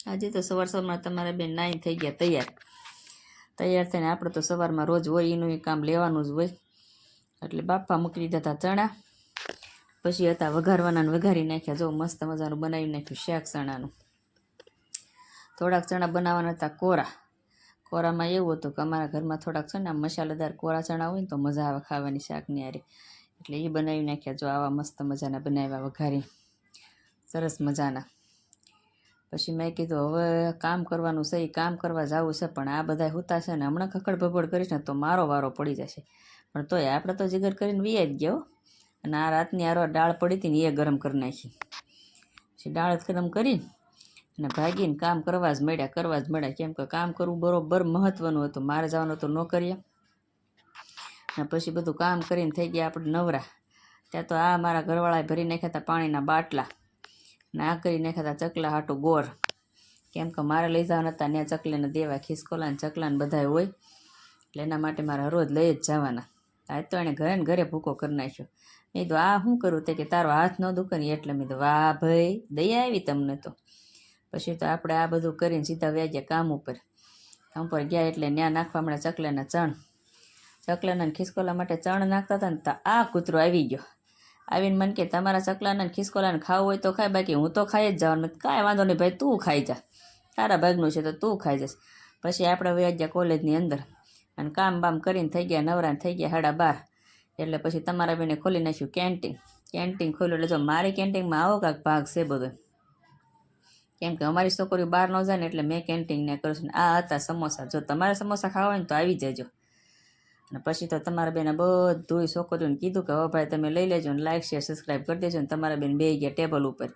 આજે તો સવારમાં તમારા બેન નાઈ થઈ ગયા તૈયાર થઈને આપણે તો સવારમાં રોજ હોય એનું કામ લેવાનું જ હોય. એટલે બાફા મૂકી દીધા હતા ચણા, પછી હતા વઘારવાના, વઘારી નાખ્યા. જો મસ્ત મજાનું બનાવી નાખ્યું શાક ચણાનું. થોડાક ચણા બનાવવાના હતા કોરામાં એવું હતું કે અમારા ઘરમાં થોડાક છે ને મસાલેદાર કોરા ચણા હોય ને તો મજા આવે ખાવાની શાકની હારે, એટલે એ બનાવી નાખ્યા. જો આવા મસ્ત મજાના બનાવ્યા વઘારી, સરસ મજાના. પછી મેં કીધું હવે કામ કરવાનું છે, કામ કરવા જવું છે, પણ આ બધા હુતા છે ને હમણાં ખખડ ભભડ કરીશ ને તો મારો વારો પડી જશે. પણ તોય આપણે તો જીગર કરીને વી જ ગયો. અને આ રાતની આરો દાળ પડી હતી ને એ ગરમ કરી નાખી. પછી દાળ ગરમ કરી અને ભાગીને કામ કરવા જ મળ્યા. કેમ કે કામ કરવું બરોબર મહત્વનું હતું. મારે જવાનું હતું નોકરીએ. અને પછી બધું કામ કરીને થઈ ગયા આપણે નવરા. ત્યાં તો આ મારા ઘરવાળાએ ભરી નાખ્યા હતા પાણીના બાટલા, ને આ કરી નાખ્યા હતા ચકલા હાટું ગોર. કેમ કે મારે લઈ જવાના હતા ત્યાં ચકલીને દેવા, ખિસકોલા ને ચકલા ને બધા હોય, એટલે એના માટે મારે રોજ લઈ જ જવાના. આજ તો એને ઘરે ને ઘરે ભૂકો કરી નાખ્યો. મેં કીધું આ શું કરું તે કે તારો હાથ ન દુખે ને એટલે. મેં કીધું વાહ ભાઈ, દયા આવી તમને તો. પછી તો આપણે આ બધું કરીને સીધા વ્યા ગયા કામ ઉપર ગયા. એટલે ત્યાં નાખવા મળ્યા ચકલાના ખિસકોલા માટે ચણ નાખતા હતા ને તો આ કૂતરો આવી ગયો. આવીને મને કે તમારા ચકલાના ખિસકોલાને ખાવું હોય તો ખાય, બાકી હું તો ખાઈ જ જવાનું. કાંઈ વાંધો નહીં ભાઈ, તું ખાઈ જા, તારા ભાગનું છે તો તું ખાઈ જશ. પછી આપણે વ્યા ગયા કોલેજની અંદર અને કામ બામ કરીને થઈ ગયા નવરા, થઈ ગયા 12:30. એટલે પછી તમારા બેને ખોલી નાખ્યું કેન્ટીન ખોલ્યું. એટલે જો મારી કેન્ટીનમાં આવો કાંક ભાગ છે બધો. કેમ કે અમારી છોકરીઓ બહાર ન જાય ને એટલે મેં કેન્ટીનને કરું છું. આ હતા સમોસા. જો તમારે સમોસા ખાવા હોય ને તો આવી જજો. અને પછી તો તમારા બેને બધું છોકરીઓને કીધું કે હવે ભાઈ તમે લઈ લેજો ને લાઈક શેર સબસ્ક્રાઈબ કરી દેજો. ને તમારા બેન બેસી ગયા ટેબલ ઉપર.